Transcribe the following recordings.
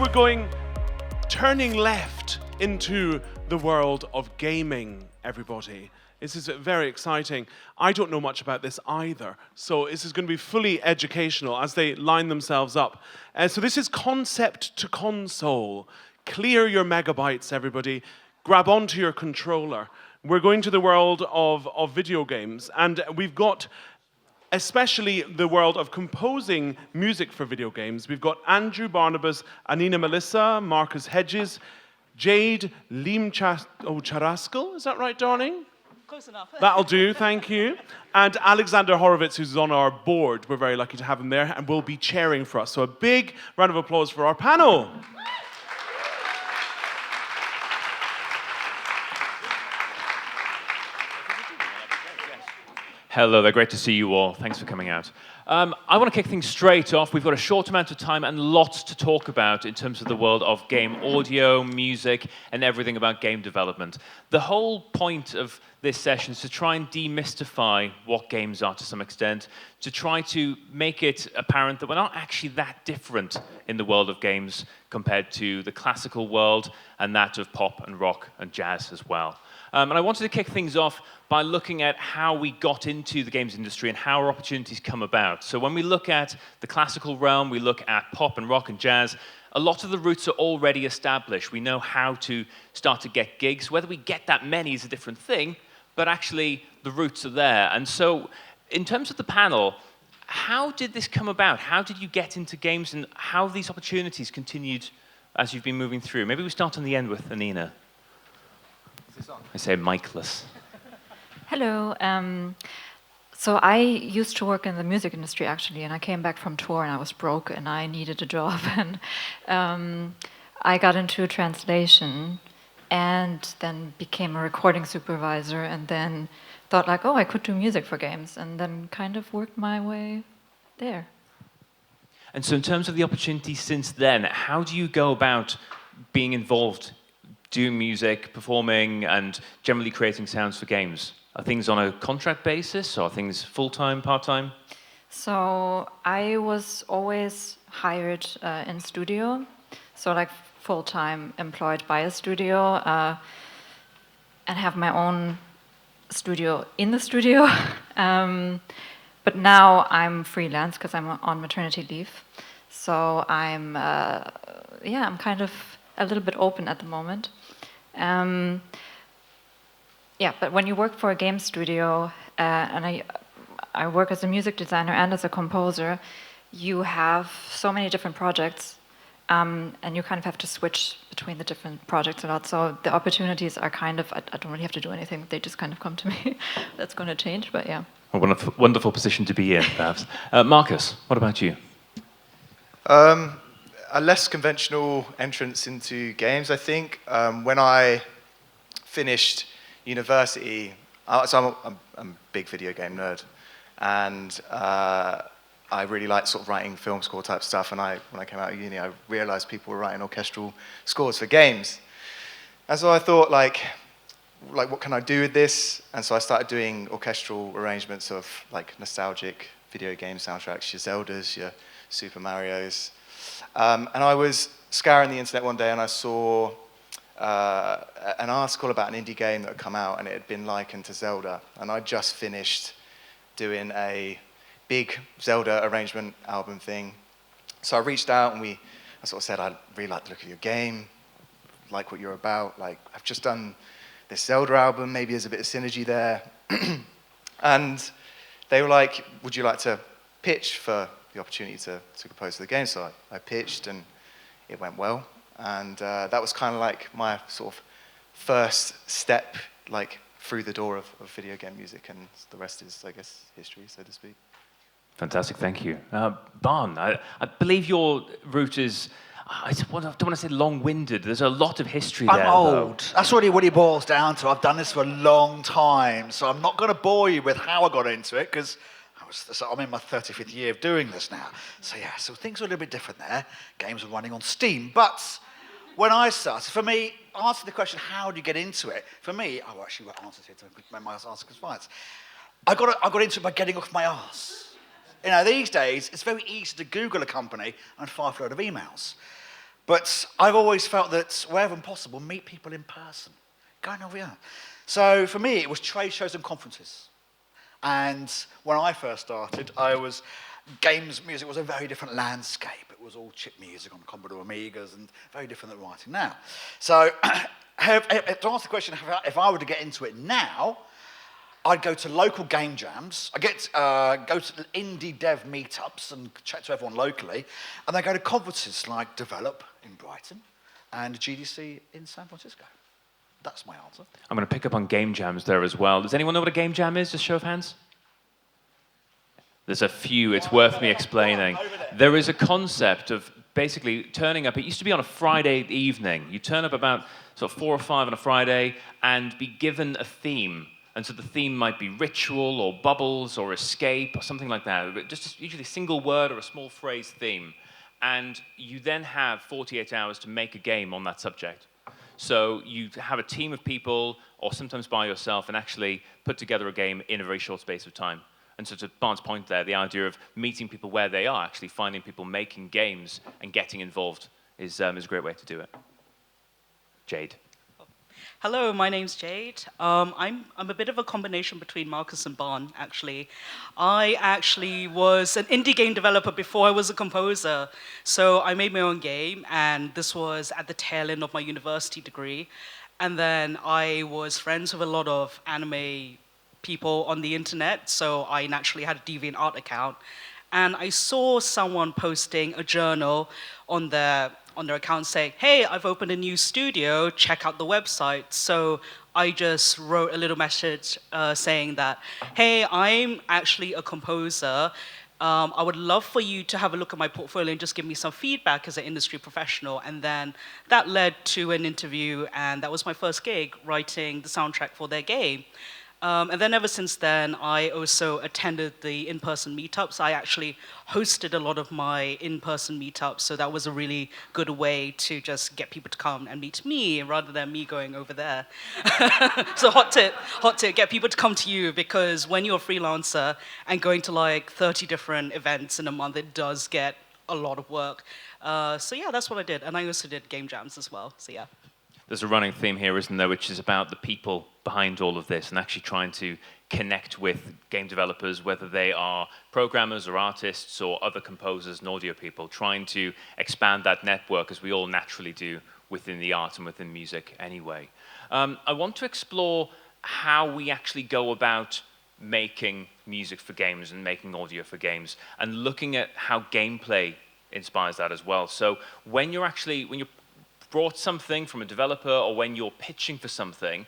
we're turning left into the world of gaming, everybody. This is very exciting. I don't know much about this either, so this is going to be fully educational as they line themselves up. So this is concept to console. Clear your megabytes, everybody. Grab onto your controller. We're going to the world of video games, and we've got especially the world of composing music for video games. We've got Andrew Barnabas, Annina Melissa, Marcus Hedges, Jade Leamcharaskul, is that right, darling? Close enough. That'll do, thank you. And Alexander Horowitz, who's on our board. We're very lucky to have him there and will be chairing for us. So a big round of applause for our panel. Hello there, great to see you all. Thanks for coming out. I want to kick things straight off. We've got a short amount of time and lots to talk about in terms of the world of game audio, music, and everything about game development. The whole point of this session is to try and demystify what games are to some extent, to try to make it apparent that we're not actually that different in the world of games compared to the classical world and that of pop and rock and jazz as well. And I wanted to kick things off by looking at how we got into the games industry and how our opportunities come about. So when we look at the classical realm, we look at pop and rock and jazz, a lot of the roots are already established. We know how to start to get gigs. Whether we get that many is a different thing, but actually the roots are there. And so in terms of the panel, how did this come about? How did you get into games, and how have these opportunities continued as you've been moving through? Maybe we start on the end with Annina. I say Mikeless. Hello. So I used to work in the music industry, actually, and I came back from tour and I was broke and I needed a job. And I got into translation and then became a recording supervisor and then thought like, oh, I could do music for games, and then kind of worked my way there. And so in terms of the opportunities since then, how do you go about being involved, doing music, performing, and generally creating sounds for games? Are things on a contract basis, or are things full-time, part-time? So I was always hired in studio, so like full-time employed by a studio, and have my own studio in the studio. But now I'm freelance because I'm on maternity leave. So I'm kind of a little bit open at the moment. But when you work for a game studio, and I work as a music designer and as a composer, you have so many different projects, and you kind of have to switch between the different projects a lot. So the opportunities are kind of, I don't really have to do anything, they just kind of come to me. That's going to change, but yeah. A wonderful position to be in, perhaps. Marcus, what about you? A less conventional entrance into games, I think. When I finished university, so I'm a big video game nerd, and I really liked sort of writing film score type stuff, and when I came out of uni, I realized people were writing orchestral scores for games. And so I thought, like what can I do with this? And so I started doing orchestral arrangements of like nostalgic video game soundtracks, your Zeldas, your Super Marios. And I was scouring the internet one day and I saw an article about an indie game that had come out and it had been likened to Zelda. And I just finished doing a big Zelda arrangement album thing. So I reached out and I sort of said, I really like the look of your game, like what you're about. Like, I've just done this Zelda album, maybe there's a bit of synergy there. And they were like, would you like to pitch for the opportunity to compose for the game? So I pitched and it went well. And that was kind of like my sort of first step like through the door of video game music, and the rest is, I guess, history, so to speak. Fantastic, thank you. Barn, I believe your route is, I don't want to say long-winded, there's a lot of history there. I'm old. That's really what it boils down to. I've done this for a long time, so I'm not going to bore you with how I got into it, because I'm in my 35th year of doing this now. So yeah, so things are a little bit different there. Games are running on Steam. But when I started, for me, answer the question, how do you get into it? For me, I actually got answers here to make my answer compliance. I got into it by getting off my arse. You know, these days, it's very easy to Google a company and fire a load of emails. But I've always felt that wherever possible, meet people in person. Going over here. So for me, it was trade shows and conferences. And when I first started, games music was a very different landscape. It was all chip music on Commodore Amigas and very different than writing now. So to answer the question, if I were to get into it now, I'd go to local game jams. Go to indie dev meetups and chat to everyone locally. And then go to conferences like Develop in Brighton and GDC in San Francisco. That's my answer. I'm going to pick up on game jams there as well. Does anyone know what a game jam is? Just show of hands. There's a few. It's worth me explaining. There is a concept of basically turning up. It used to be on a Friday evening. You turn up about sort of 4 or 5 on a Friday and be given a theme. And so the theme might be ritual or bubbles or escape or something like that. Just usually a single word or a small phrase theme. And you then have 48 hours to make a game on that subject. So you have a team of people, or sometimes by yourself, and actually put together a game in a very short space of time. And so to Barnes' point there, the idea of meeting people where they are, actually finding people making games and getting involved is a great way to do it. Jade. Hello, my name's Jade. I'm a bit of a combination between Marcus and Barn, actually. I actually was an indie game developer before I was a composer. So I made my own game, and this was at the tail end of my university degree. And then I was friends with a lot of anime people on the internet, so I naturally had a DeviantArt account. And I saw someone posting a journal on their account saying, hey, I've opened a new studio, check out the website. So I just wrote a little message saying that, hey, I'm actually a composer. I would love for you to have a look at my portfolio and just give me some feedback as an industry professional. And then that led to an interview, and that was my first gig, writing the soundtrack for their game. And then ever since then, I also attended the in-person meetups. I actually hosted a lot of my in-person meetups, so that was a really good way to just get people to come and meet me rather than me going over there. So hot tip, get people to come to you, because when you're a freelancer and going to like 30 different events in a month, it does get a lot of work. So yeah, that's what I did. And I also did game jams as well, so yeah. There's a running theme here, isn't there, which is about the people behind all of this and actually trying to connect with game developers, whether they are programmers or artists or other composers and audio people, trying to expand that network, as we all naturally do within the art and within music anyway. I want to explore how we actually go about making music for games and making audio for games, and looking at how gameplay inspires that as well. So when you're brought something from a developer, or when you're pitching for something,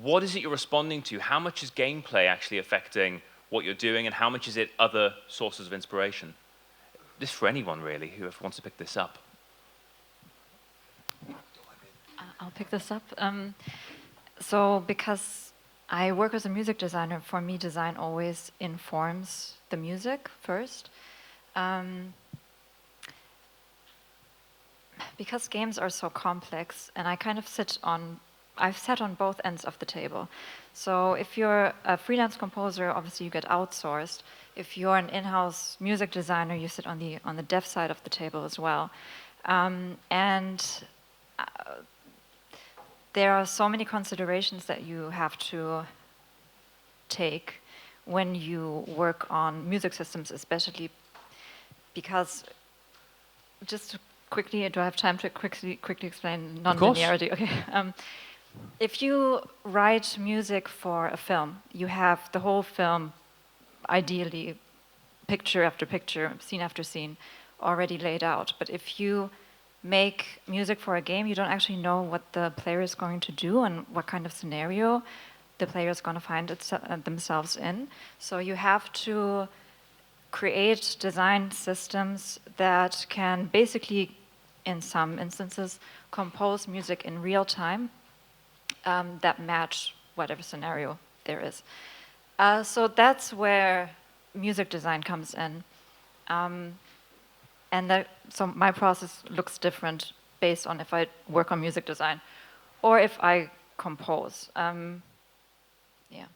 what is it you're responding to? How much is gameplay actually affecting what you're doing, and how much is it other sources of inspiration? This is for anyone, really, whoever wants to pick this up. I'll pick this up. So because I work as a music designer, for me, design always informs the music first. Because games are so complex, and I kind of I've sat on both ends of the table. So if you're a freelance composer, obviously you get outsourced. If you're an in-house music designer, you sit on the dev side of the table as well. There are so many considerations that you have to take when you work on music systems, especially because, just to quickly, do I have time to quickly explain non-linearity? Okay. If you write music for a film, you have the whole film, ideally, picture after picture, scene after scene, already laid out. But if you make music for a game, you don't actually know what the player is going to do and what kind of scenario the player is going to find themselves in. So you have to create design systems that can basically, in some instances, compose music in real time that match whatever scenario there is. So that's where music design comes in. So my process looks different based on if I work on music design or if I compose. Yeah.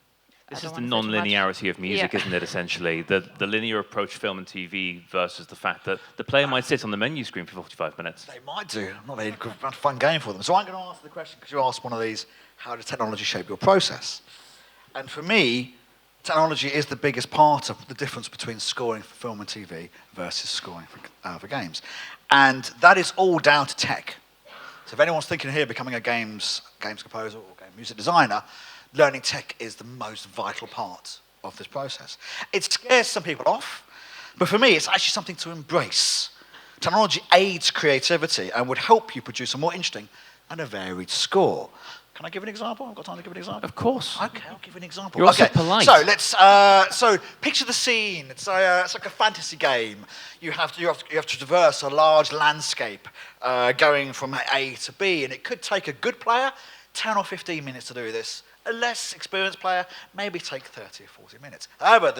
This is don't the wanna say too much. non-linearity of music, Yeah. isn't it, essentially? The linear approach to film and TV versus the fact that the player might sit on the menu screen for 45 minutes. They might do. Not really good, fun game for them. So I'm going to answer the question because you asked one of these: how does technology shape your process? And for me, technology is the biggest part of the difference between scoring for film and TV versus scoring for games, and that is all down to tech. So if anyone's thinking here becoming a games composer or game music designer, learning tech is the most vital part of this process. It scares some people off, but for me, it's actually something to embrace. Technology aids creativity and would help you produce a more interesting and a varied score. Can I give an example? I've got time to give an example. Of course. Okay, I'll give an example. You're also okay. polite. So let's. So picture the scene. It's like a fantasy game. You have to traverse a large landscape, going from A to B, and it could take a good player 10 or 15 minutes to do this. A less experienced player maybe take 30 or 40 minutes. However,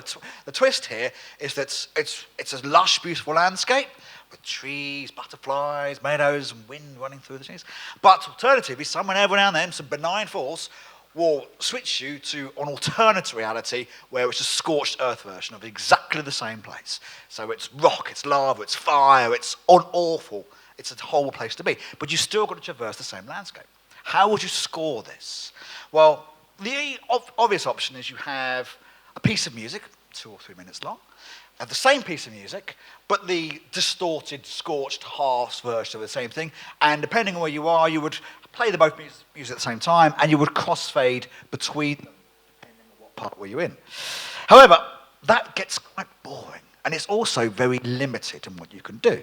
the twist here is that it's a lush, beautiful landscape with trees, butterflies, meadows, and wind running through the trees. But alternatively, somewhere every now and then, some benign force will switch you to an alternate reality where it's a scorched earth version of exactly the same place. So it's rock, it's lava, it's fire, it's awful. It's a horrible place to be. But you still got to traverse the same landscape. How would you score this? Well, the obvious option is you have a piece of music, 2 or 3 minutes long, have the same piece of music, but the distorted, scorched, harsh version of the same thing. And depending on where you are, you would play the both music at the same time, and you would crossfade between them, depending on what part were you in. However, that gets quite boring, and it's also very limited in what you can do.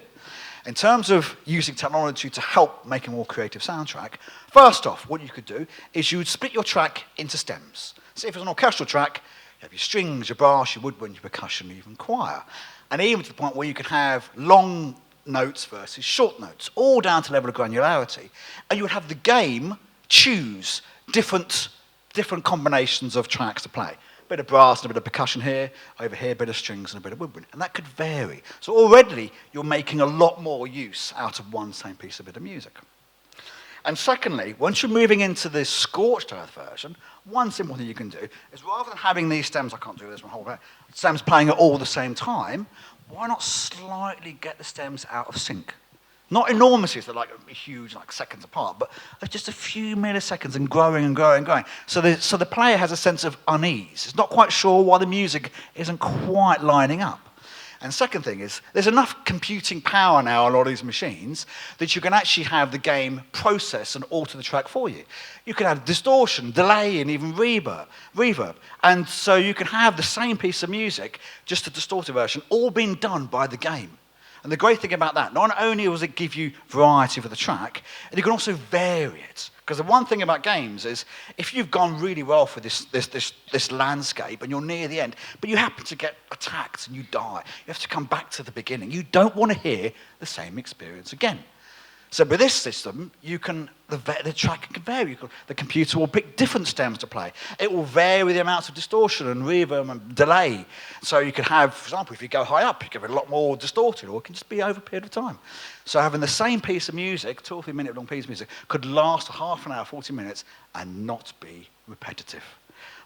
In terms of using technology to help make a more creative soundtrack, first off, what you could do is you would split your track into stems. So if it's an orchestral track, you have your strings, your brass, your woodwind, your percussion, even choir. And even to the point where you can have long notes versus short notes, all down to level of granularity. And you would have the game choose different combinations of tracks to play. A bit of brass and a bit of percussion here, over here, a bit of strings and a bit of woodwind. And that could vary. So already you're making a lot more use out of one same piece of bit of music. And secondly, once you're moving into the scorched earth version, one simple thing you can do is rather than having these stems, I can't do this one whole bit, stems playing at all the same time, why not slightly get the stems out of sync? Not enormously, so like huge, like seconds apart, but just a few milliseconds and growing and growing and growing. So the player has a sense of unease. It's not quite sure why the music isn't quite lining up. And second thing is, there's enough computing power now on a lot of these machines that you can actually have the game process and alter the track for you. You can have distortion, delay, and even reverb. And so you can have the same piece of music, just a distorted version, all being done by the game. And the great thing about that, not only does it give you variety for the track, and you can also vary it. Because the one thing about games is, if you've gone really well for this landscape and you're near the end, but you happen to get attacked and you die, you have to come back to the beginning. You don't want to hear the same experience again. So with this system, the track can vary. The computer will pick different stems to play. It will vary the amounts of distortion and reverb and delay. So you can have, for example, if you go high up, you can have a lot more distorted, or it can just be over a period of time. So having the same piece of music, 2 or 3 minute long piece of music, could last half an hour, 40 minutes, and not be repetitive.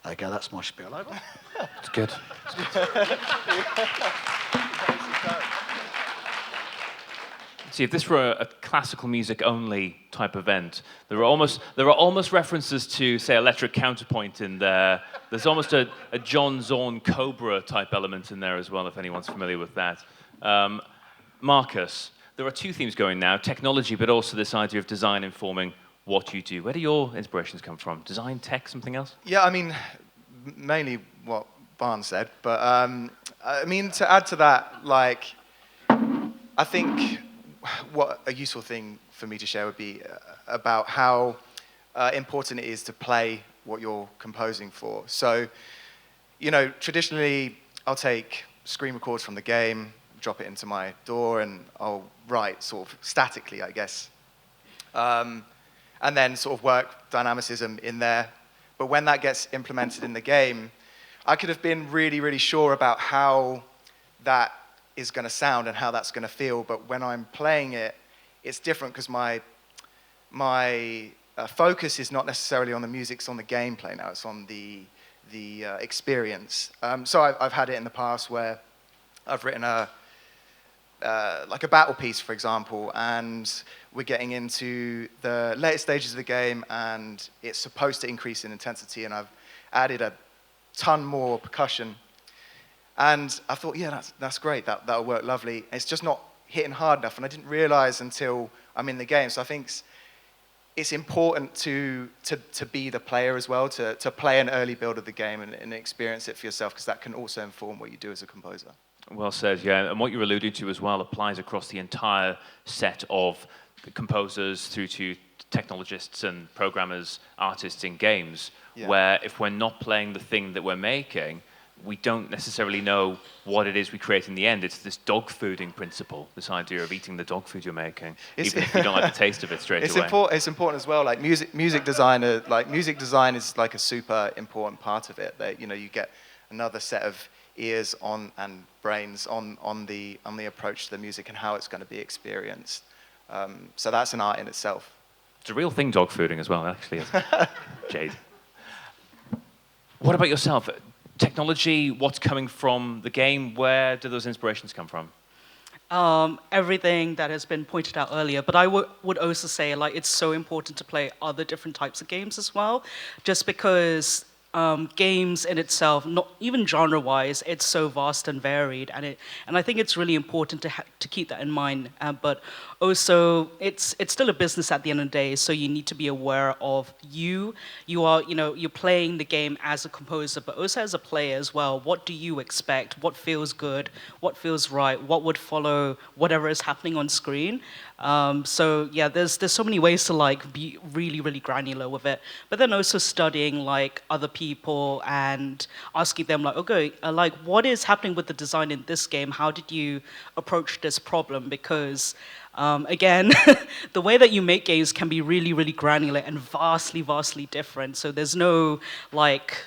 There you go, that's my spiel over. It's good. See, if this were a classical music only type event, there are almost references to, say, electric counterpoint in there. There's almost a John Zorn Cobra type element in there as well, if anyone's familiar with that. Marcus, there are 2 themes going now, technology, but also this idea of design informing what you do. Where do your inspirations come from? Design, tech, something else? Yeah, I mean, mainly what Barn said, but I mean, to add to that, like, I think what a useful thing for me to share would be about how important it is to play what you're composing for. So, you know, traditionally, I'll take screen records from the game, drop it into my DAW, and I'll write sort of statically, I guess. And then sort of work dynamicism in there. But when that gets implemented in the game, I could have been really, really sure about how that is going to sound and how that's going to feel. But when I'm playing it, it's different because my focus is not necessarily on the music, it's on the gameplay now. It's on the the experience. So I've had it in the past where I've written like a battle piece, for example, and we're getting into the later stages of the game, and it's supposed to increase in intensity, and I've added a ton more percussion. And I thought, yeah, that's great, that'll work lovely. It's just not hitting hard enough, and I didn't realize until I'm in the game. So I think it's important to be the player as well, to play an early build of the game and experience it for yourself, because that can also inform what you do as a composer. Well said, yeah. And what you're alluding to as well applies across the entire set of composers through to technologists and programmers, artists in games, where if we're not playing the thing that we're making, we don't necessarily know what it is we create in the end. It's this dog fooding principle, this idea of eating the dog food you're making, even if you don't like the taste of it straight away. It's important as well. Like music design is like a super important part of it. That you get another set of ears on and brains on the approach to the music and how it's going to be experienced. So that's an art in itself. It's a real thing, dog fooding as well, actually. Is. Jade. What about yourself? Technology, what's coming from the game, where do those inspirations come from? Everything that has been pointed out earlier, but I would also say like it's so important to play other different types of games as well, just because games in itself, not even genre-wise, it's so vast and varied, and I think it's really important to keep that in mind. But also, it's still a business at the end of the day, so you need to be aware of you are you're playing the game as a composer, but also as a player as well. What do you expect? What feels good? What feels right? What would follow whatever is happening on screen? So yeah, there's so many ways to like be really, really granular with it. But then also studying like other people and asking them like, okay, like what is happening with the design in this game? How did you approach this problem? Because again, the way that you make games can be really, really granular and vastly, vastly different. So there's no like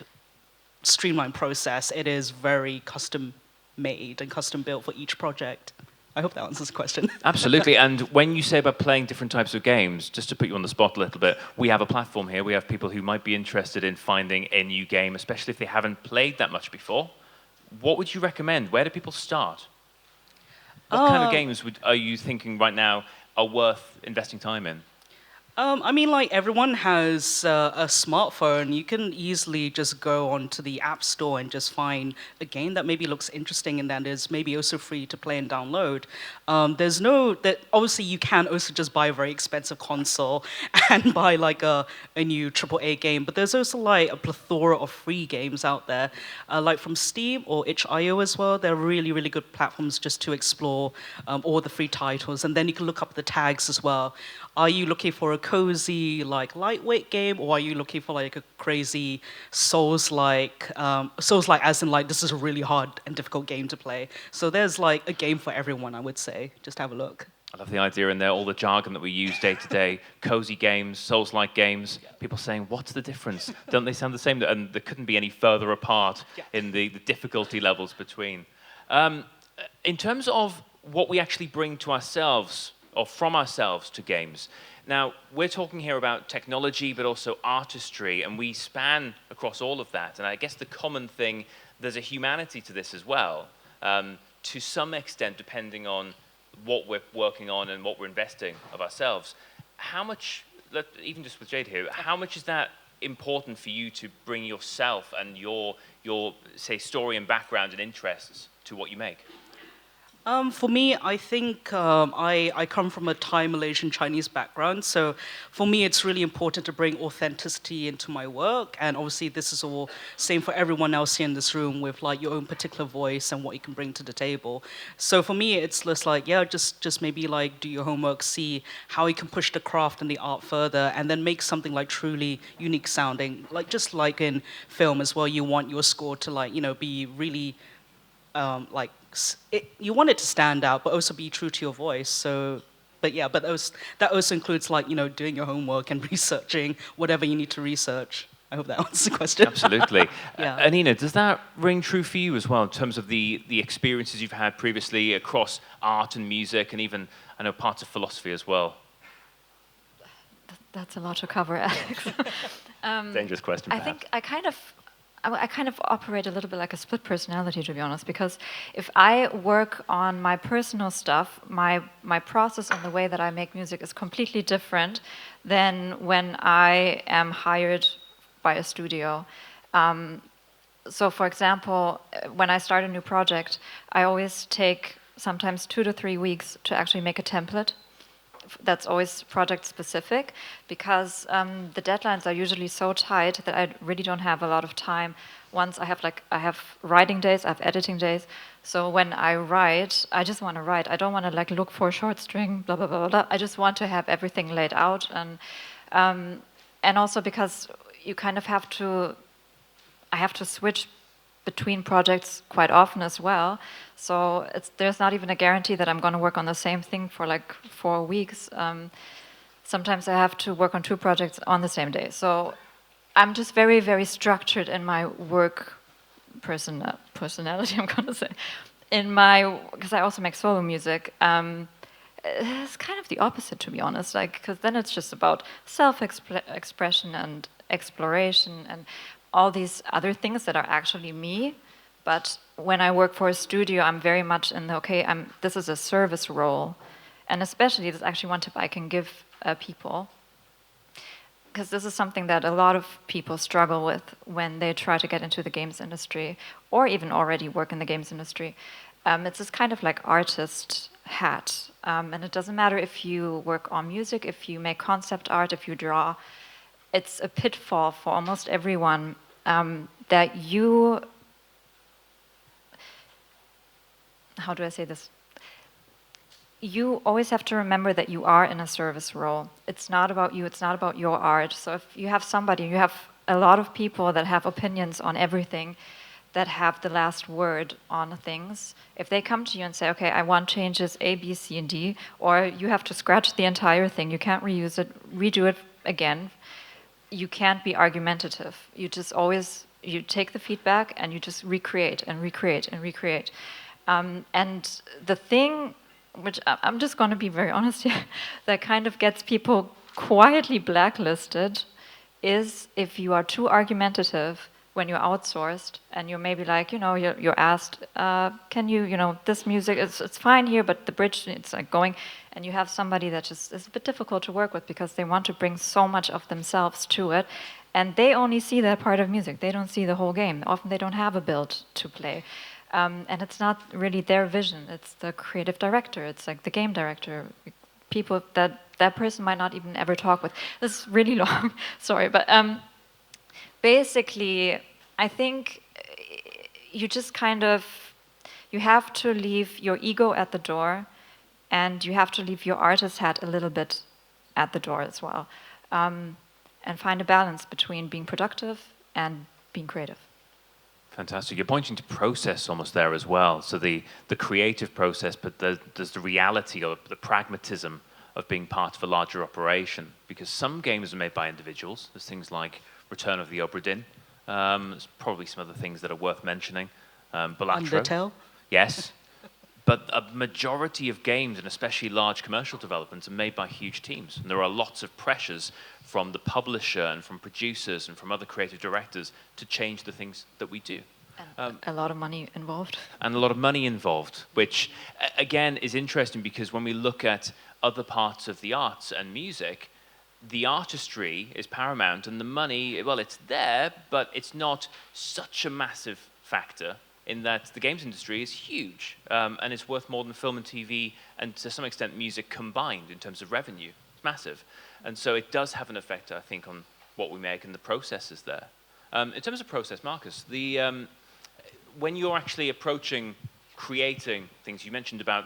streamlined process. It is very custom made and custom built for each project. I hope that answers the question. Absolutely, and when you say about playing different types of games, just to put you on the spot a little bit, we have a platform here. We have people who might be interested in finding a new game, especially if they haven't played that much before. What would you recommend? Where do people start? What kind of games are you thinking right now are worth investing time in? I mean, like, everyone has a smartphone. You can easily just go onto the App Store and just find a game that maybe looks interesting and that is maybe also free to play and download. Obviously, you can also just buy a very expensive console and buy, like, a new AAA game, but there's also, like, a plethora of free games out there, like from Steam or itch.io as well. They're really, really good platforms just to explore all the free titles, and then you can look up the tags as well. Are you looking for a cozy, like, lightweight game, or are you looking for like a crazy Souls-like as in like this is a really hard and difficult game to play? So there's like a game for everyone, I would say. Just have a look. I love the idea in there, all the jargon that we use day to day, cozy games, Souls-like games, people saying, what's the difference? Don't they sound the same? And there couldn't be any further apart in the difficulty levels between. In terms of what we actually bring to ourselves, or from ourselves to games. Now, we're talking here about technology, but also artistry, and we span across all of that. And I guess the common thing, there's a humanity to this as well, to some extent, depending on what we're working on and what we're investing of ourselves. How much, even just with Jade here, how much is that important for you to bring yourself and your say, story and background and interests to what you make? For me, I think I come from a Thai, Malaysian, Chinese background. So for me, it's really important to bring authenticity into my work. And obviously, this is all same for everyone else here in this room with like your own particular voice and what you can bring to the table. So for me, it's just like, yeah, just maybe like do your homework, see how you can push the craft and the art further, and then make something like truly unique sounding. Like just like in film as well, you want your score to like, be really you want it to stand out, but also be true to your voice. So, but that also includes like doing your homework and researching whatever you need to research. I hope that answers the question. Absolutely. Yeah. Annina, does that ring true for you as well in terms of the experiences you've had previously across art and music, and even I know parts of philosophy as well? That's a lot to cover, Alex. Dangerous question. I think I kind of I kind of operate a little bit like a split personality, to be honest, because if I work on my personal stuff, my process and the way that I make music is completely different than when I am hired by a studio. So for example, when I start a new project, I always take sometimes 2 to 3 weeks to actually make a template. That's always project specific, because the deadlines are usually so tight that I really don't have a lot of time. Once I have writing days, I have editing days. So when I write, I just want to write. I don't want to like look for a short string, blah blah blah blah. I just want to have everything laid out, and also because you kind of have to. I have to switch between projects quite often as well. So there's not even a guarantee that I'm going to work on the same thing for like 4 weeks. Sometimes I have to work on 2 projects on the same day. So I'm just very, very structured in my work personality, I'm going to say. Because I also make solo music. It's kind of the opposite, to be honest. Because then it's just about self-expression and exploration and all these other things that are actually me. But when I work for a studio, I'm very much in the, this is a service role. And especially, this is actually one tip I can give people. Because this is something that a lot of people struggle with when they try to get into the games industry, or even already work in the games industry. It's this kind of like artist hat. And it doesn't matter if you work on music, if you make concept art, if you draw. It's a pitfall for almost everyone that you, how do I say this? You always have to remember that you are in a service role. It's not about you, it's not about your art. So if you have somebody, you have a lot of people that have opinions on everything, that have the last word on things. If they come to you and say, okay, I want changes A, B, C, and D, or you have to scratch the entire thing, you can't reuse it, redo it again, you can't be argumentative. You just always, you take the feedback and you just recreate and recreate and recreate. And the thing, which I'm just going to be very honest here, that kind of gets people quietly blacklisted is if you are too argumentative when you're outsourced and you're maybe like, you're asked, can you, this music, it's fine here, but the bridge, it's like going, and you have somebody that just is a bit difficult to work with because they want to bring so much of themselves to it, and they only see that part of music. They don't see the whole game. Often they don't have a build to play. And it's not really their vision. It's the creative director. It's like the game director. People that person might not even ever talk with. This is really long, sorry. But basically, I think you just kind of, you have to leave your ego at the door, and you have to leave your artist hat a little bit at the door as well. And find a balance between being productive and being creative. Fantastic. You're pointing to process almost there as well. So the creative process, but there's the reality or the pragmatism of being part of a larger operation. Because some games are made by individuals. There's things like Return of the Obra Dinn. There's probably some other things that are worth mentioning. Balatro. Undertale? Yes. But a majority of games, and especially large commercial developments, are made by huge teams. And there are lots of pressures from the publisher and from producers and from other creative directors to change the things that we do. And a lot of money involved. And a lot of money involved, which, again, is interesting because when we look at other parts of the arts and music, the artistry is paramount and the money, well, it's there, but it's not such a massive factor in that the games industry is huge and it's worth more than film and TV and to some extent music combined in terms of revenue. It's massive. And so it does have an effect, I think, on what we make and the processes there. In terms of process, Marcus, when you're actually approaching creating things, you mentioned about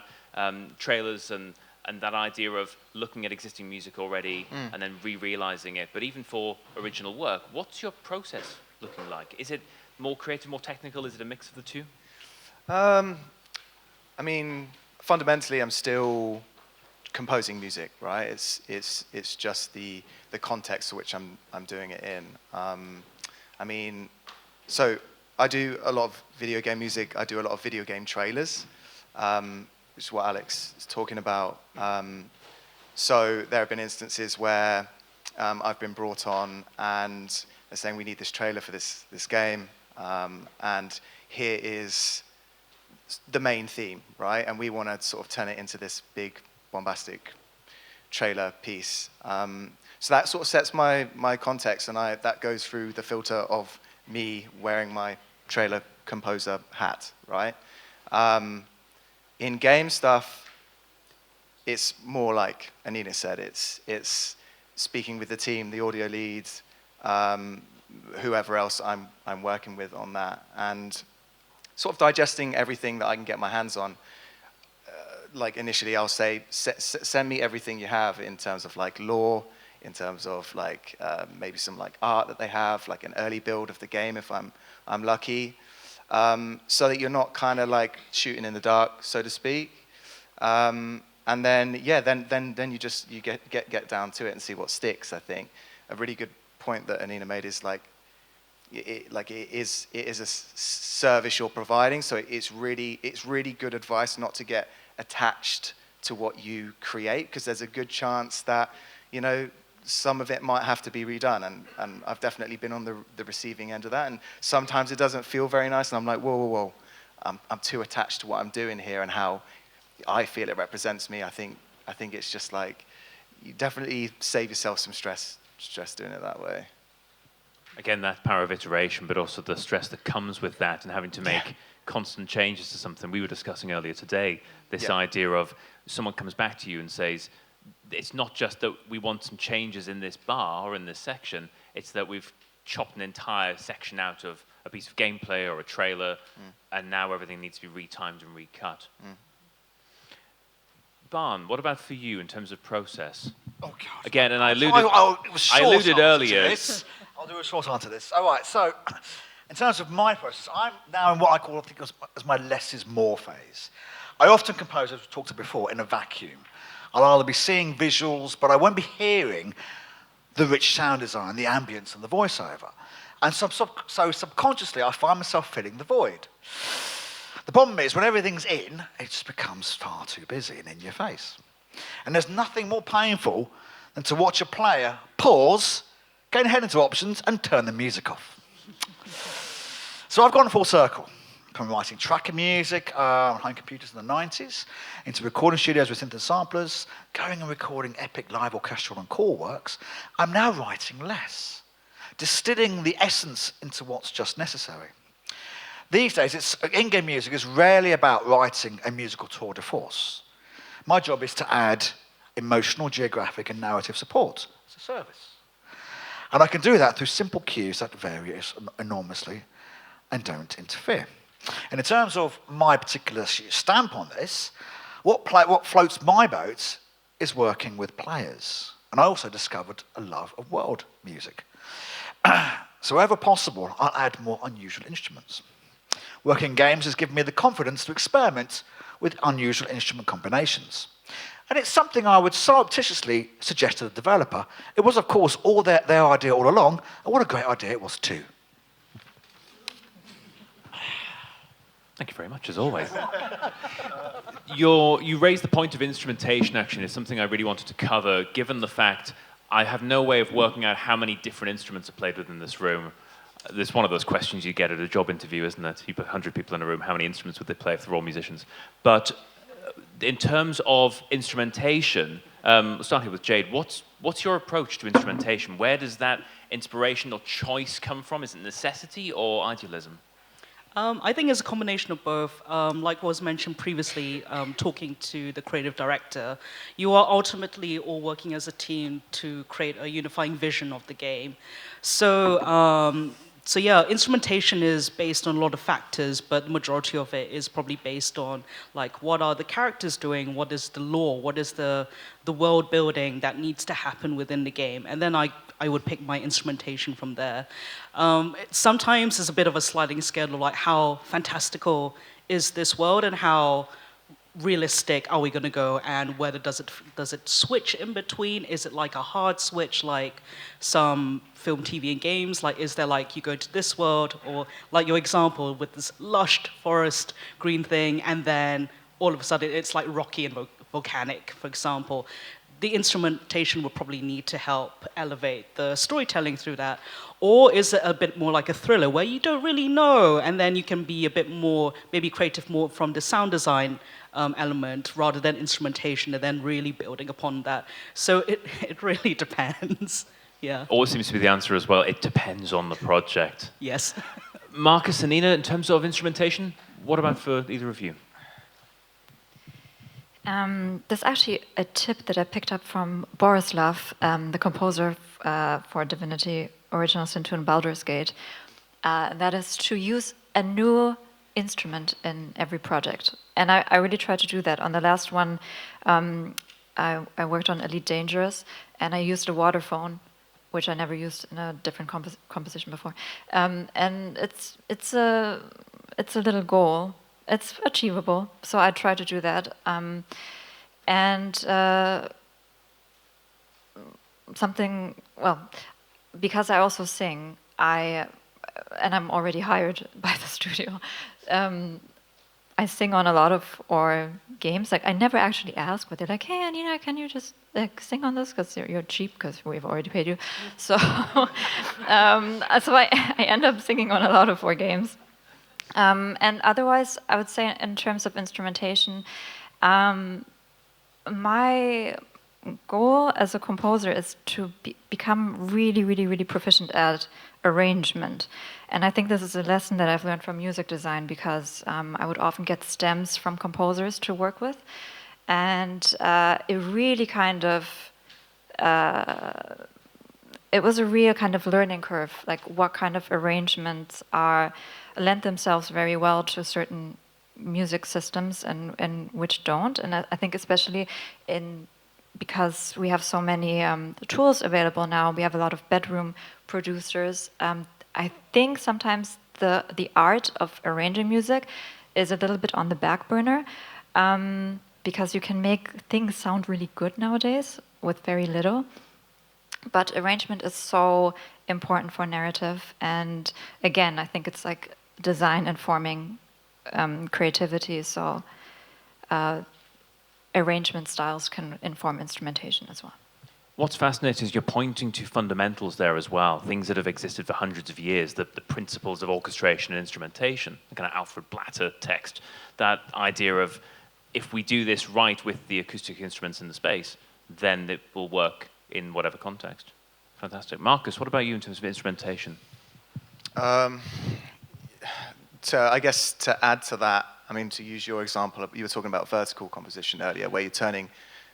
trailers and that idea of looking at existing music already and then re-realizing it, but even for original work, what's your process looking like? Is it more creative, more technical? Is it a mix of the two? I mean, fundamentally, I'm still composing music, right? It's just the context to which I'm doing it in. I mean, so I do a lot of video game music. I do a lot of video game trailers, which is what Alex is talking about. So there have been instances where I've been brought on and they're saying we need this trailer for this game. and here is the main theme, right? And we want to sort of turn it into this big, bombastic trailer piece. So that sort of sets my context, and that goes through the filter of me wearing my trailer composer hat, right? In game stuff, it's more like Annina said, it's speaking with the team, the audio leads, whoever else I'm working with on that, and sort of digesting everything that I can get my hands on. Like initially I'll say, send me everything you have in terms of like lore, in terms of like maybe some like art that they have, like an early build of the game if I'm lucky, so that you're not kind of like shooting in the dark, so to speak. And then yeah, then you get down to it and see what sticks. I think a really good point that Annina made is like it is a service you're providing, so it's really good advice not to get attached to what you create, because there's a good chance that, you know, some of it might have to be redone, and I've definitely been on the receiving end of that, and sometimes it doesn't feel very nice, and I'm like, whoa, I'm too attached to what I'm doing here and how I feel it represents me. I think it's just like, you definitely save yourself some stress doing it that way. Again, that power of iteration, but also the stress that comes with that and having to make constant changes to something. We were discussing earlier today, this idea of someone comes back to you and says, it's not just that we want some changes in this bar or in this section, it's that we've chopped an entire section out of a piece of gameplay or a trailer, and now everything needs to be retimed and recut. Barn, what about for you in terms of process? Oh, God. Again, and I alluded, I alluded earlier. I'll do a short answer to this. All right, so in terms of my process, I'm now in what I call, I think, as my less is more phase. I often compose, as we talked about before, in a vacuum. I'll either be seeing visuals, but I won't be hearing the rich sound design, the ambience, and the voiceover. And so subconsciously, I find myself filling the void. The problem is, when everything's in, it just becomes far too busy and in your face. And there's nothing more painful than to watch a player pause, go ahead into options, and turn the music off. So I've gone full circle. From writing tracker music on home computers in the 90s, into recording studios with synth samplers, going and recording epic live orchestral and choral works, I'm now writing less, distilling the essence into what's just necessary. These days, in-game music is rarely about writing a musical tour de force. My job is to add emotional, geographic, and narrative support as a service. And I can do that through simple cues that vary enormously and don't interfere. And in terms of my particular stamp on this, what floats my boat is working with players. And I also discovered a love of world music. So wherever possible, I'll add more unusual instruments. Working in games has given me the confidence to experiment with unusual instrument combinations. And it's something I would surreptitiously suggest to the developer. It was, of course, all their idea all along, and what a great idea it was too. Thank you very much, as always. You raised the point of instrumentation, actually, and it's something I really wanted to cover, given the fact I have no way of working out how many different instruments are played within this room. There's one of those questions you get at a job interview, isn't it? You put 100 people in a room, how many instruments would they play if they're all musicians? But in terms of instrumentation, starting with Jade, what's your approach to instrumentation? Where does that inspiration or choice come from? Is it necessity or idealism? I think it's a combination of both. Like was mentioned previously, talking to the creative director, you are ultimately all working as a team to create a unifying vision of the game. So yeah, instrumentation is based on a lot of factors, but the majority of it is probably based on like what are the characters doing, what is the lore, what is the world building that needs to happen within the game, and then I would pick my instrumentation from there. Sometimes it's a bit of a sliding scale of like how fantastical is this world and how realistic are we going to go, and whether does it switch in between? Is it like a hard switch like some film, TV, and games? Like, is there like you go to this world, or like your example with this lush forest green thing, and then all of a sudden it's like rocky and volcanic, for example. the instrumentation would probably need to help elevate the storytelling through that? Or is it a bit more like a thriller where you don't really know, and then you can be a bit more, maybe creative more from the sound design element rather than instrumentation, and then really building upon that? So it really depends. Yeah. Always seems to be the answer as well. It depends on the project. Yes. Marcus and Nina, in terms of instrumentation, what about for either of you? There's actually a tip that I picked up from Borislav, the composer for Divinity Original Sin 2 and Baldur's Gate. That is to use a new instrument in every project. And I really try to do that. On the last one, I worked on Elite Dangerous, and I used a waterphone, which I never used in a different composition before. And it's a little goal. It's achievable, so I try to do that. Something, well, because I also sing, and I'm already hired by the studio, I sing on a lot of our games. Like, I never actually ask, but they're like, hey, Annina, can you just sing on this? Because you're cheap, because we've already paid you. So, so I end up singing on a lot of our games. And otherwise, I would say in terms of instrumentation, my goal as a composer is to become really, really, really proficient at arrangement. And I think this is a lesson that I've learned from music design, because I would often get stems from composers to work with. And it really kind of, it was a real kind of learning curve, like what kind of arrangements lend themselves very well to certain music systems and which don't. And I think especially because we have so many tools available now, we have a lot of bedroom producers. I think sometimes the art of arranging music is a little bit on the back burner, because you can make things sound really good nowadays with very little. But arrangement is so important for narrative. And again, I think it's like design informing creativity. So arrangement styles can inform instrumentation as well. What's fascinating is you're pointing to fundamentals there as well, things that have existed for hundreds of years, the principles of orchestration and instrumentation, the kind of Alfred Blatter text, that idea of if we do this right with the acoustic instruments in the space, then it will work in whatever context. Fantastic. Marcus, what about you in terms of instrumentation? I guess to add to that, I mean, to use your example, you were talking about vertical composition earlier, where you're turning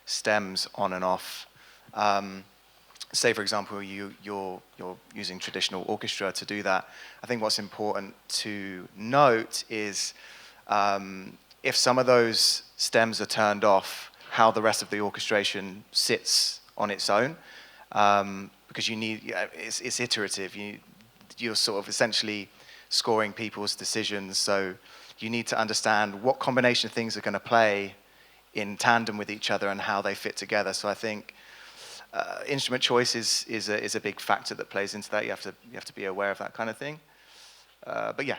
stems on and off. Say, for example, you're using traditional orchestra to do that. I think what's important to note is if some of those stems are turned off, how the rest of the orchestration sits on its own, because you need, it's iterative. You're sort of essentially scoring people's decisions, so you need to understand what combination of things are going to play in tandem with each other and how they fit together. So I think instrument choice is a big factor that plays into that. You have to be aware of that kind of thing. But yeah.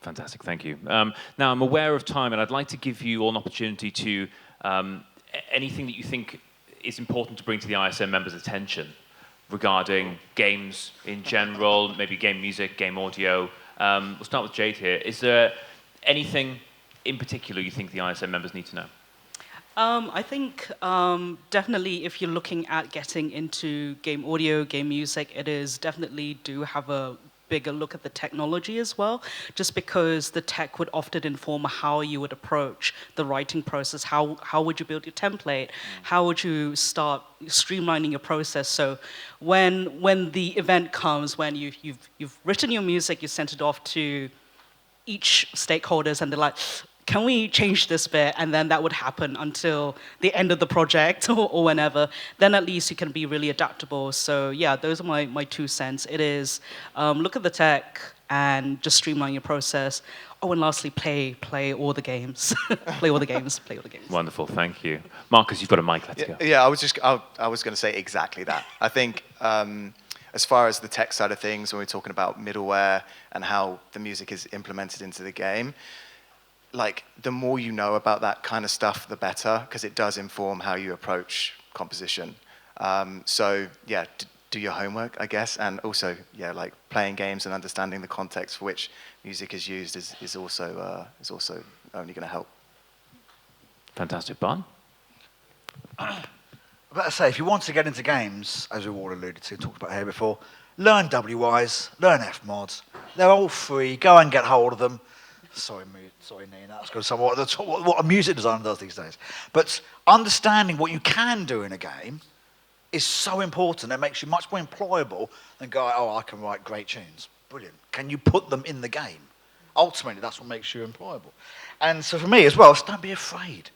Fantastic, thank you. Now I'm aware of time, and I'd like to give you all an opportunity to anything that you think is important to bring to the ISM members' attention regarding games in general, maybe game music, game audio. We'll start with Jade here. Is there anything in particular you think the ISM members need to know? I think definitely if you're looking at getting into game audio, game music, it is definitely do have a bigger look at the technology as well, just because the tech would often inform how you would approach the writing process, how would you build your template, how would you start streamlining your process. So when the event comes, when you've written your music, you sent it off to each stakeholders, and they're like, can we change this bit? And then that would happen until the end of the project or whenever. Then at least you can be really adaptable. So yeah, those are my 2 cents. It is look at the tech and just streamline your process. Oh, and lastly, play all the games. Play all the games. Wonderful, thank you. Marcus, you've got a mic, let's go. Yeah, I was going to say exactly that. I think as far as the tech side of things, when we're talking about middleware and how the music is implemented into the game, like, the more you know about that kind of stuff, the better, because it does inform how you approach composition. So yeah, do your homework, I guess, and also, yeah, like playing games and understanding the context for which music is used is also only going to help. Fantastic, Barn. I better say, if you want to get into games, as we've all alluded to, talked about here before, learn WIs, learn Fmods. They're all free. Go and get hold of them. Sorry, Nina, that's going to what a music designer does these days. But understanding what you can do in a game is so important. It makes you much more employable than going, oh, I can write great tunes. Brilliant. Can you put them in the game? Ultimately, that's what makes you employable. And so for me as well, don't be afraid.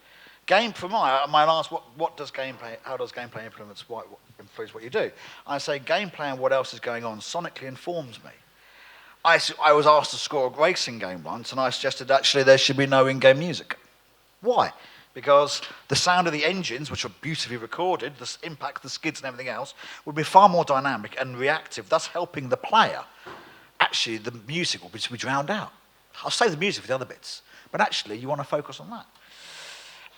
Game for I might ask, how does gameplay influence what you do? I say gameplay and what else is going on sonically informs me. I was asked to score a racing game once, and I suggested actually there should be no in-game music. Why? Because the sound of the engines, which are beautifully recorded, the impact, the skids and everything else, would be far more dynamic and reactive, thus helping the player. Actually, the music will be drowned out. I'll save the music for the other bits, but actually you want to focus on that.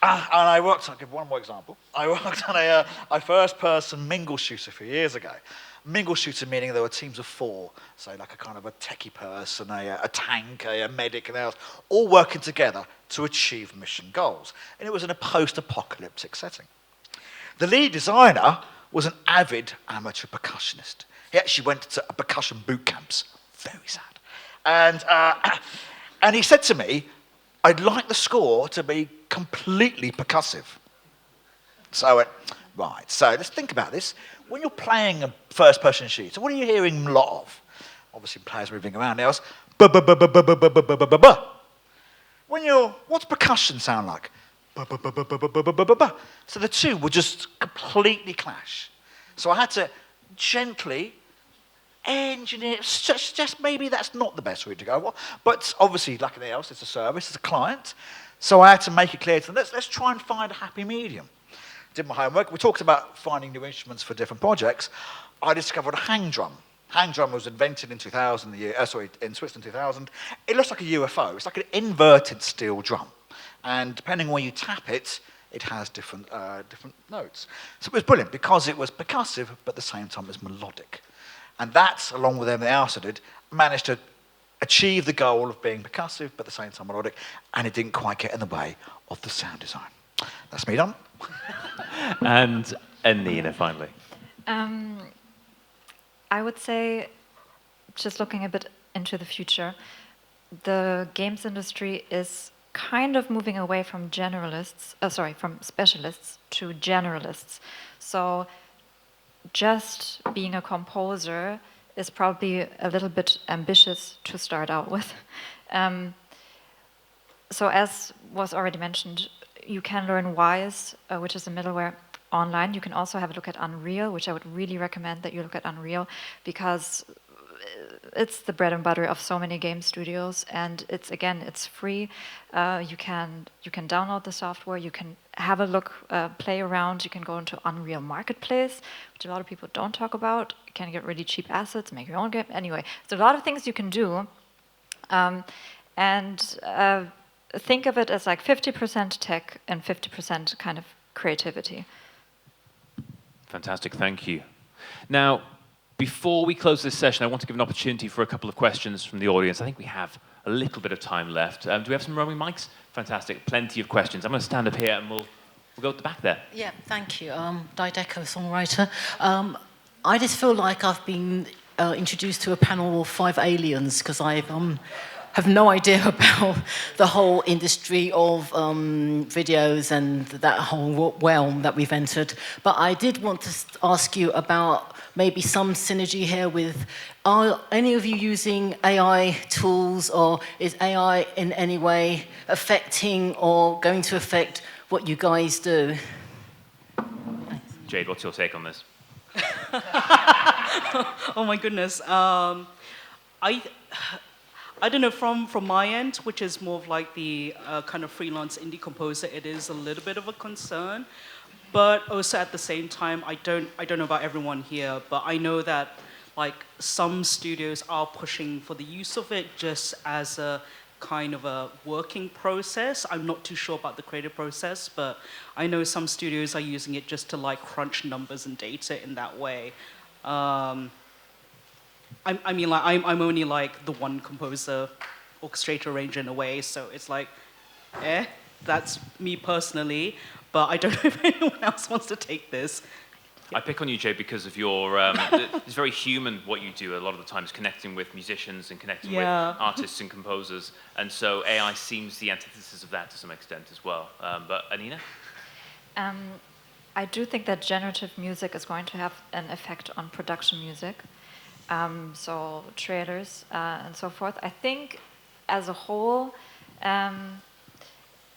And I'll give one more example. I worked on a first-person mingle shooter a few years ago. Mingle shooter meaning there were teams of 4, so like a kind of a techie person, a tank, a medic, and else, all working together to achieve mission goals. And it was in a post-apocalyptic setting. The lead designer was an avid amateur percussionist. He actually went to percussion boot camps. Very sad. And he said to me, I'd like the score to be completely percussive. So I went, right, so let's think about this. When you're playing a first-person shooter, what are you hearing a lot of? Obviously, players moving around now. What's percussion sound like? So the two would just completely clash. So I had to gently engineer, just maybe that's not the best route to go. But obviously, like anything else, it's a service, it's a client. So I had to make it clear to them, let's try and find a happy medium. Did my homework. We talked about finding new instruments for different projects. I discovered a hang drum. Hang drum was invented in 2000, in Switzerland 2000. It looks like a UFO. It's like an inverted steel drum. And depending on where you tap it, it has different notes. So it was brilliant because it was percussive, but at the same time it was melodic. And that, along with everything else I did, managed to achieve the goal of being percussive, but at the same time melodic, and it didn't quite get in the way of the sound design. That's me done. And Annina, finally. I would say, just looking a bit into the future, the games industry is kind of moving away from from specialists to generalists. So just being a composer is probably a little bit ambitious to start out with. So as was already mentioned, you can learn Wise, which is a middleware, online. You can also have a look at Unreal, which I would really recommend that you look at Unreal, because it's the bread and butter of so many game studios, and it's free. You can download the software. You can have a look, play around. You can go into Unreal Marketplace, which a lot of people don't talk about. You can get really cheap assets, make your own game. Anyway, there's a lot of things you can do, and think of it as like 50% tech and 50% kind of creativity. Fantastic, thank you. Now, before we close this session, I want to give an opportunity for a couple of questions from the audience. I think we have a little bit of time left. Do we have some roaming mics? Fantastic, plenty of questions. I'm going to stand up here and we'll go at the back there. Yeah, thank you. Dideco, songwriter. I just feel like I've been introduced to a panel of 5 aliens because I have no idea about the whole industry of videos and that whole realm that we've entered. But I did want to ask you about maybe some synergy here with, are any of you using AI tools, or is AI in any way affecting or going to affect what you guys do? Jade, what's your take on this? Oh my goodness. I don't know, from my end, which is more of like the kind of freelance indie composer, it is a little bit of a concern. But also at the same time, I don't know about everyone here, but I know that like some studios are pushing for the use of it just as a kind of a working process. I'm not too sure about the creative process, but I know some studios are using it just to like crunch numbers and data in that way. I mean, like, I'm only like the one composer, orchestrator, arranger in a way, so it's like, that's me personally, but I don't know if anyone else wants to take this. I pick on you, Jay, because of your, it's very human what you do a lot of the times, connecting with musicians and connecting with artists and composers. And so AI seems the antithesis of that to some extent as well. But Annina? I do think that generative music is going to have an effect on production music. So trailers and so forth. I think as a whole,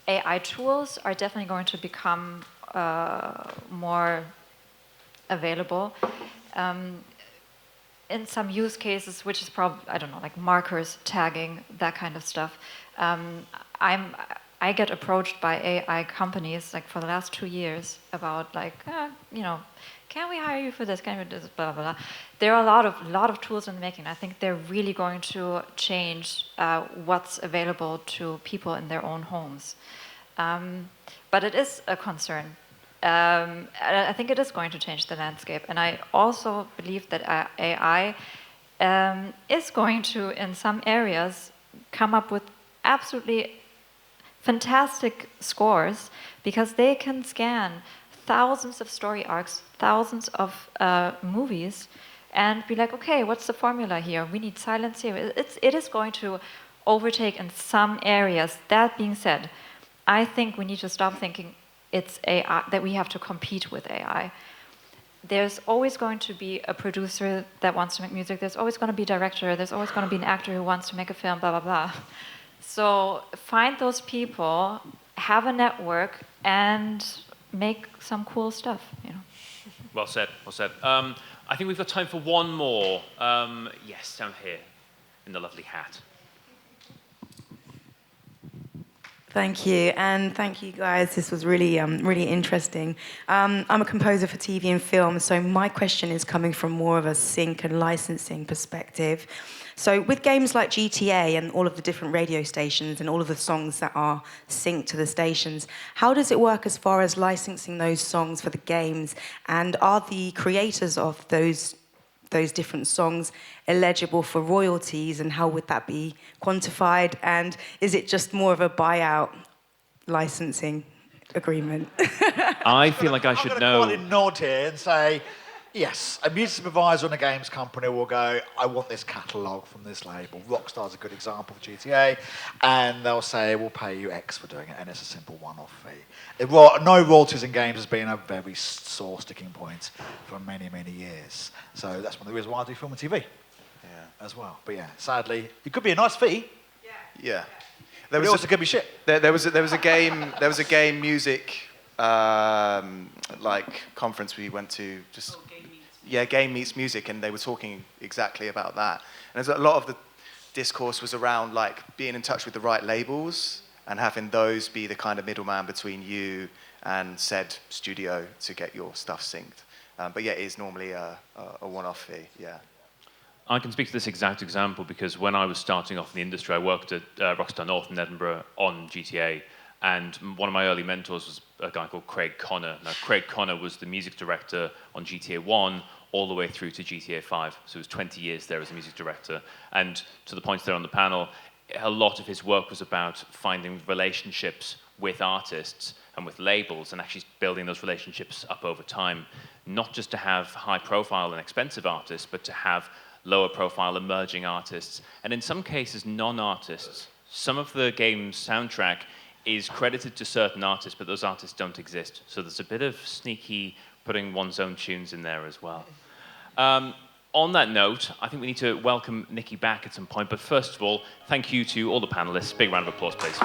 AI tools are definitely going to become more available in some use cases, which is probably, I don't know, like markers, tagging, that kind of stuff. I get approached by AI companies like for the last 2 years about like, can we hire you for this? Can we do this? Blah, blah, blah. There are a lot of tools in the making. I think they're really going to change what's available to people in their own homes. But it is a concern. I think it is going to change the landscape. And I also believe that AI is going to, in some areas, come up with absolutely fantastic scores because they can scan thousands of story arcs, thousands of movies, and be like, okay, what's the formula here? We need silence here. It is going to overtake in some areas. That being said, I think we need to stop thinking it's AI, that we have to compete with AI. There's always going to be a producer that wants to make music. There's always going to be a director. There's always going to be an actor who wants to make a film, blah, blah, blah. So find those people, have a network, and make some cool stuff, Well said, well said. I think we've got time for one more. Yes, down here, in the lovely hat. Thank you, and thank you guys. This was really, really interesting. I'm a composer for TV and film, so my question is coming from more of a sync and licensing perspective. So with games like GTA and all of the different radio stations and all of the songs that are synced to the stations, how does it work as far as licensing those songs for the games? And are the creators of those different songs eligible for royalties, and how would that be quantified? And is it just more of a buyout licensing agreement? I feel like I should know. I'm going to nod here and say, yes, a music supervisor in a games company will go, I want this catalogue from this label. Rockstar's a good example for GTA. And they'll say, we'll pay you X for doing it, and it's a simple one-off fee. No royalties in games has been a very sore sticking point for many, many years. So that's one of the reasons why I do film and TV as well. But yeah, sadly, it could be a nice fee. Yeah. But it also could be shit. There was a game music like conference we went to just Game Meets Music, and they were talking exactly about that. And there's a lot of the discourse was around like being in touch with the right labels and having those be the kind of middleman between you and said studio to get your stuff synced. But yeah, it is normally a one-off fee. Yeah. I can speak to this exact example because when I was starting off in the industry, I worked at Rockstar North in Edinburgh on GTA, and one of my early mentors was a guy called Craig Connor. Now, Craig Connor was the music director on GTA 1 all the way through to GTA 5, so it was 20 years there as a music director. And to the points there on the panel, a lot of his work was about finding relationships with artists and with labels and actually building those relationships up over time, not just to have high-profile and expensive artists, but to have lower-profile emerging artists, and in some cases, non-artists. Some of the game's soundtrack is credited to certain artists, but those artists don't exist. So there's a bit of sneaky putting one's own tunes in there as well. On that note, I think we need to welcome Nikki back at some point, but first of all, thank you to all the panelists. Big round of applause, please.